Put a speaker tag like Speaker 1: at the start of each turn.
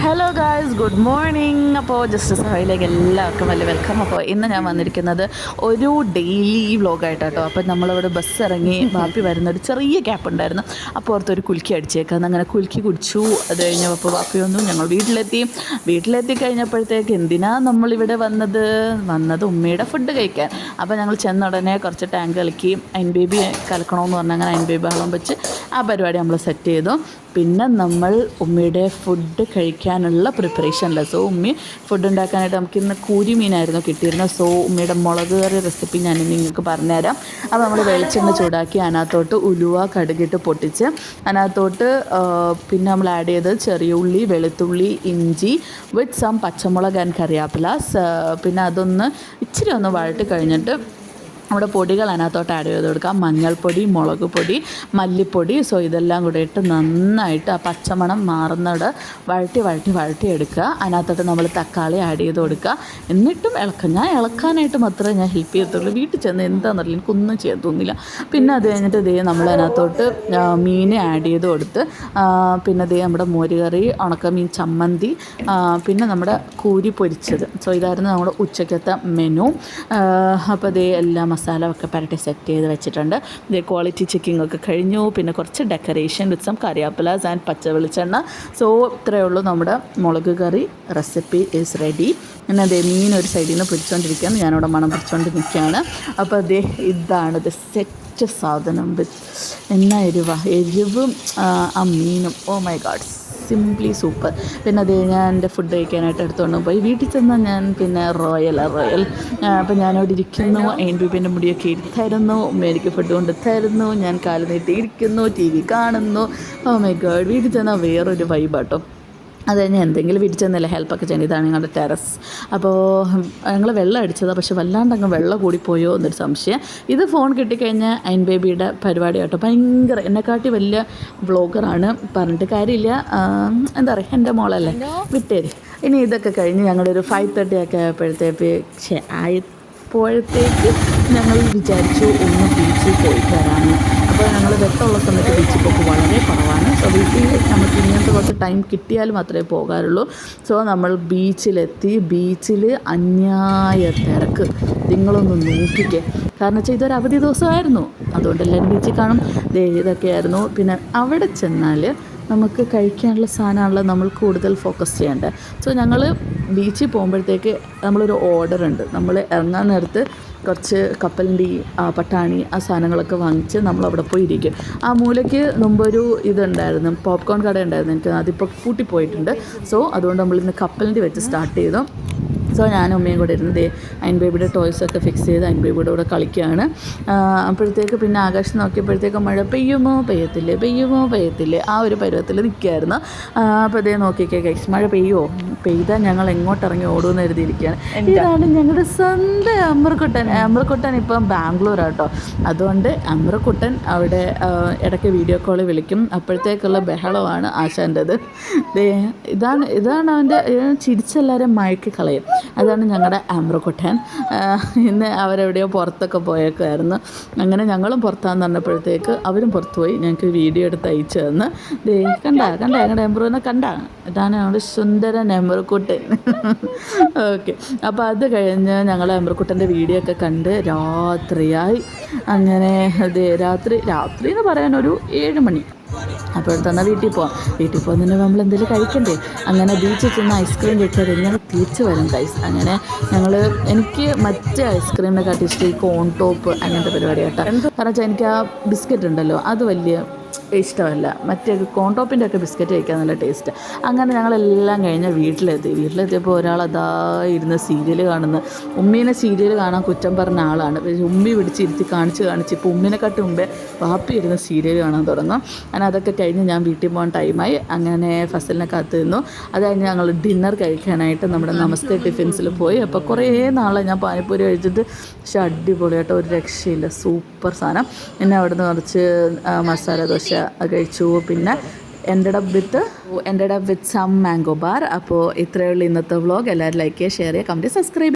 Speaker 1: Hello guys, good morning. അപ്പോൾ just സഹയിലേക്ക് എല്ലാവർക്കും വലിയ വെൽക്കം. അപ്പോൾ ഇന്ന് ഞാൻ വന്നിരിക്കുന്നത് ഒരു ഡെയിലി വ്ളോഗായിട്ടോ. അപ്പോൾ നമ്മളവിടെ ബസ് ഇറങ്ങി ബാപ്പി വരുന്നൊരു ചെറിയ ഗ്യാപ്പ് ഉണ്ടായിരുന്നു. അപ്പോൾ ഓർത്തൊരു കുലുക്കി അടിച്ചേക്കാം, അങ്ങനെ കുലുക്കി കുടിച്ചു. അത് കഴിഞ്ഞപ്പോൾ ബാപ്പി വന്നു, ഞങ്ങൾ വീട്ടിലെത്തി കഴിഞ്ഞപ്പോഴത്തേക്ക് എന്തിനാ നമ്മളിവിടെ വന്നത് ഉമ്മയുടെ ഫുഡ് കഴിക്കാൻ. അപ്പോൾ ഞങ്ങൾ ചെന്നുടനെ കുറച്ച് ടാങ്ക് കളിക്കി അയൻ ബേബി കലക്കണമെന്ന് പറഞ്ഞാൽ അങ്ങനെ അയൻ ബേബി ബഹളം വെച്ച് ആ പരിപാടി നമ്മൾ സെറ്റ് ചെയ്തു. പിന്നെ നമ്മൾ ഉമ്മയുടെ ഫുഡ് കഴിക്കാനുള്ള പ്രിപ്പറേഷനില്ല. സോ ഉമ്മി ഫുഡ് ഉണ്ടാക്കാനായിട്ട് നമുക്കിന്ന് കൂരി മീനായിരുന്നു കിട്ടിയിരുന്നത്. സോ ഉമ്മയുടെ മുളക് കറി റെസിപ്പി ഞാൻ നിങ്ങൾക്ക് പറഞ്ഞുതരാം. അപ്പോൾ നമ്മൾ വെളിച്ചെണ്ണ ചൂടാക്കി അതിനകത്തോട്ട് ഉലുവ കടുകിട്ട് പൊട്ടിച്ച് അതിനകത്തോട്ട് പിന്നെ നമ്മൾ ആഡ് ചെയ്തത് ചെറിയ ഉള്ളി, വെളുത്തുള്ളി, ഇഞ്ചി വിത്ത് സം പച്ചമുളക് ആൻഡ് കറിവേപ്പില. പിന്നെ അതൊന്ന് ഇച്ചിരി ഒന്ന് വഴട്ടി കഴിഞ്ഞിട്ട് നമ്മുടെ പൊടികൾ അതിനകത്തോട്ട് ആഡ് ചെയ്ത് കൊടുക്കാം. മഞ്ഞൾപ്പൊടി, മുളക് പൊടി, മല്ലിപ്പൊടി. സോ ഇതെല്ലാം കൂടെ ഇട്ട് നന്നായിട്ട് ആ പച്ചമണം മാറുന്നവിടെ വഴട്ടി എടുക്കുക. അതിനകത്തോട്ട് നമ്മൾ തക്കാളി ആഡ് ചെയ്ത് കൊടുക്കുക. എന്നിട്ടും ഞാൻ ഇളക്കാനായിട്ട് മാത്രമേ ഞാൻ ഹെൽപ്പ് ചെയ്യത്തുള്ളൂ. വീട്ടിൽ ചെന്ന് എന്താണെന്നറിയില്ല, എനിക്കൊന്നും ചെയ്യാൻ തോന്നില്ല. പിന്നെ അത് കഴിഞ്ഞിട്ട് നമ്മൾ അതിനകത്തോട്ട് മീൻ ആഡ് ചെയ്ത് കൊടുത്ത് പിന്നെ നമ്മുടെ മോരുകറി, ഉണക്കമീൻ ചമ്മന്തി, പിന്നെ നമ്മുടെ കൂരി പൊരിച്ചത്. സോ ഇതായിരുന്നു നമ്മുടെ ഉച്ചക്കത്തെ മെനു. അപ്പോൾ എല്ലാം മസാല ഒക്കെ പരട്ടി സെറ്റ് ചെയ്ത് വെച്ചിട്ടുണ്ട്. ക്വാളിറ്റി ചെക്കിംഗ് ഒക്കെ കഴിഞ്ഞു. പിന്നെ കുറച്ച് ഡെക്കറേഷൻ വിത്ത് സം കറിവേപ്പിലാസ് ആൻഡ് പച്ച വെളിച്ചെണ്ണ. സോ ഇത്രയേ ഉള്ളൂ, നമ്മുടെ മുളക് കറി റെസിപ്പി ഈസ് റെഡി. പിന്നെ മീൻ ഒരു സൈഡിൽ നിന്ന് പൊരിച്ചുകൊണ്ടിരിക്കുകയാണ്, ഞാനിവിടെ മണം പൊരിച്ചുകൊണ്ട് നിൽക്കുകയാണ്. അപ്പോൾ ഇതാണ് സെറ്റ് സാധനം വിത്ത് എന്നാ എരിവും ആ മീനും. Oh my God, simply super. പിന്നെ ഞാൻ എൻ്റെ ഫുഡ് കഴിക്കാനായിട്ട് എടുത്തുകൊണ്ട് പോയി. വീട്ടിൽ ചെന്നാൽ ഞാൻ പിന്നെ റോയൽ. അപ്പോൾ ഞാനവിടെ ഇരിക്കുന്നു, അയൻ ബേബിൻ്റെ മുടിയൊക്കെ ഇരുത്തായിരുന്നു, ഉമ്മേരിക്ക് ഫുഡ് കൊണ്ട് തരുന്നു, ഞാൻ കാല് നീട്ടി ഇരിക്കുന്നു, TV കാണുന്നു. ഓ മൈ ഗോഡ്, വീട്ടിൽ ചെന്നാൽ വേറൊരു വൈബാട്ടോ. അത് കഴിഞ്ഞാൽ എന്തെങ്കിലും വീട്ടിൽ ചെന്നില്ല ഹെൽപ്പൊക്കെ ചെയ്യണം. ഇതാണ് ഞങ്ങളുടെ ടെറസ്. അപ്പോൾ ഞങ്ങൾ വെള്ളം അടിച്ചതാണ്, പക്ഷെ വല്ലാണ്ടങ്ങ് വെള്ളം കൂടിപ്പോയോ എന്നൊരു സംശയം. ഇത് ഫോൺ കിട്ടിക്കഴിഞ്ഞാൽ അയൻ ബേബിയുടെ പരിപാടി കേട്ടോ. ഭയങ്കര എന്നെക്കാട്ടി വലിയ വ്ളോഗറാണ്, പറഞ്ഞിട്ട് കാര്യമില്ല. എന്താ പറയുക, എൻ്റെ മോളല്ലേ, വിട്ടേര്. ഇനി ഇതൊക്കെ കഴിഞ്ഞ് ഞങ്ങളൊരു 5:30 ഒക്കെ ആയപ്പോഴത്തേക്ക് ഞങ്ങൾ വിചാരിച്ചു ഒന്ന് ബീച്ചിൽ പോയിട്ട് വരാമെന്ന്. അപ്പോൾ ഞങ്ങൾ വെട്ടമുള്ള സമയത്ത് ബീച്ചിൽ പോക്ക് വളരെ കുറവാണ്. സോ വീട്ടിൽ നമുക്ക് ഇങ്ങനത്തെ കുറച്ച് ടൈം കിട്ടിയാൽ മാത്രമേ പോകാറുള്ളൂ. സോ നമ്മൾ ബീച്ചിലെത്തി. ബീച്ചിൽ അന്യായ തിരക്ക്, നിങ്ങളൊന്ന് നോക്കിക്കേ. കാരണം വെച്ചാൽ ഇതൊരു അവധി ദിവസമായിരുന്നു, അതുകൊണ്ട് എല്ലാവരും ബീച്ചിൽ കാണും. ഇതൊക്കെയായിരുന്നു. പിന്നെ അവിടെ ചെന്നാൽ നമുക്ക് കഴിക്കാനുള്ള സാധനമാണല്ലോ നമ്മൾ കൂടുതൽ ഫോക്കസ് ചെയ്യേണ്ടത്. സോ ഞങ്ങൾ ബീച്ചിൽ പോകുമ്പോഴത്തേക്ക് നമ്മളൊരു ഓർഡർ ഉണ്ട്. നമ്മൾ ഇറങ്ങാൻ നേരത്ത് കുറച്ച് കപ്പലണ്ടി, പട്ടാണി, ആ സാധനങ്ങളൊക്കെ വാങ്ങിച്ച് നമ്മളവിടെ പോയി ഇരിക്കും. ആ മൂലയ്ക്ക് മുമ്പൊരു ഇതുണ്ടായിരുന്നു, പോപ്കോൺ കട ഉണ്ടായിരുന്നു. എനിക്ക് അതിപ്പോൾ പൂട്ടിപ്പോയിട്ടുണ്ട്. സോ അതുകൊണ്ട് നമ്മളിന്ന് കപ്പലണ്ടി വെച്ച് സ്റ്റാർട്ട് ചെയ്തു. സോ ഞാനും ഉമ്മയും കൂടെ ഇരുന്ന് അയൻ ബേബിയുടെ ടോയ്സൊക്കെ ഫിക്സ് ചെയ്ത് അയൻ ബേബിയുടെ കൂടെ കളിക്കുകയാണ്. അപ്പോഴത്തേക്ക് പിന്നെ ആകാശം നോക്കിയപ്പോഴത്തേക്ക് മഴ പെയ്യുമോ പെയ്യത്തില്ലേ ആ ഒരു പരുവത്തിൽ നിൽക്കുകയായിരുന്നു. അപ്പോൾ നോക്കിക്കേ ഗൈസ്, മഴ പെയ്താൽ ഞങ്ങൾ എങ്ങോട്ട് ഇറങ്ങി ഓടുമെന്ന് എഴുതിയിരിക്കുകയാണ്. ഇതാണ് ഞങ്ങളുടെ സ്വന്തം അമ്രക്കുട്ടൻ ഇപ്പം ബാംഗ്ലൂരാട്ടോ. അതുകൊണ്ട് അമ്രക്കുട്ടൻ അവിടെ ഇടയ്ക്ക് വീഡിയോ കോൾ വിളിക്കും. അപ്പോഴത്തേക്കുള്ള ബഹളമാണ് ആശാൻ്റെത്. ഇതാണ് അവൻ്റെ ചിരിച്ചെല്ലാവരും മയക്കി കളയും. അതാണ് ഞങ്ങളുടെ അമ്രക്കുട്ടൻ. ഇന്ന് അവരെവിടെയോ പുറത്തൊക്കെ പോയേക്കുമായിരുന്നു. അങ്ങനെ ഞങ്ങളും പുറത്താന്ന് പറഞ്ഞപ്പോഴത്തേക്ക് അവരും പുറത്തു പോയി. ഞങ്ങൾക്ക് വീഡിയോ എടുത്ത് അയച്ചു തന്ന്. കണ്ട ഞങ്ങളുടെ എംബ്രോനെ കണ്ട, ഇതാണ് ഞങ്ങളുടെ സുന്ദരൻ എംബ്രക്കുട്ടൻ. ഓക്കെ, അപ്പോൾ അത് കഴിഞ്ഞ് ഞങ്ങൾ എംബ്രക്കുട്ടൻ്റെ വീഡിയോ ഒക്കെ കണ്ട് രാത്രിയായി. അങ്ങനെ രാത്രി എന്ന് പറയാൻ ഒരു 7 മണി. അപ്പോൾ തന്നെ വീട്ടിൽ പോകുന്നതിന് നമ്മൾ എന്തെങ്കിലും കഴിക്കണ്ടേ. അങ്ങനെ ബീച്ചിൽ ചെന്ന് ഐസ്ക്രീം കഴിച്ചാൽ എങ്ങനെ തിരിച്ച് വരും ഗൈസ്. അങ്ങനെ എനിക്ക് മറ്റേ ഐസ്ക്രീമിനെ കാട്ടി ഇഷ്ടം ഈ കോൺ ടോപ്പ് അങ്ങനത്തെ പരിപാടി കേട്ടോ. കാരണം വെച്ചാൽ എനിക്ക് ആ ബിസ്ക്കറ്റ് ഉണ്ടല്ലോ അത് വലിയ ഇഷ്ടമല്ല. മറ്റേ കോൺ ടോപ്പിൻ്റെ ഒക്കെ ബിസ്ക്കറ്റ് കഴിക്കാൻ നല്ല ടേസ്റ്റ്. അങ്ങനെ ഞങ്ങളെല്ലാം കഴിഞ്ഞ് വീട്ടിലെത്തിയപ്പോൾ ഒരാൾ ഇരുന്ന് സീരിയൽ കാണുന്ന, ഉമ്മീനെ സീരിയൽ കാണാൻ കുറ്റം പറഞ്ഞ ആളാണ്. ഉമ്മി പിടിച്ചിരുത്തി കാണിച്ച് ഇപ്പോൾ ഉമ്മിനെക്കാട്ടി മുമ്പേ വാപ്പി ഇരുന്ന് സീരിയൽ കാണാൻ തുടങ്ങും. അങ്ങനെ അതൊക്കെ കഴിഞ്ഞ് ഞാൻ വീട്ടിൽ പോകാൻ ടൈമായി. അങ്ങനെ ഫസലിനെ കാത്തു നിന്നു. അത് കഴിഞ്ഞ് ഞങ്ങൾ ഡിന്നർ കഴിക്കാനായിട്ട് നമ്മുടെ നമസ്തേ ടിഫിൻസിൽ പോയി. അപ്പോൾ കുറേ നാളെ ഞാൻ പാനിപ്പൂരി കഴിച്ചിട്ട്, പക്ഷേ അടിപൊളിയായിട്ട് ഒരു രക്ഷയില്ല, സൂപ്പർ സാധനം. പിന്നെ അവിടുന്ന് കുറച്ച് മസാല ദോശ കഴിച്ചു. പിന്നെ ended up with some mango bar. അപ്പോൾ ഇത്രയേ ഉള്ളൂ ഇന്നത്തെ വ്ളോഗ്. എല്ലാവരും ലൈക്ക് ചെയ്യുക, ഷെയർ ചെയ്യുക, കമൻറ്റ്, സബ്സ്ക്രൈബ്.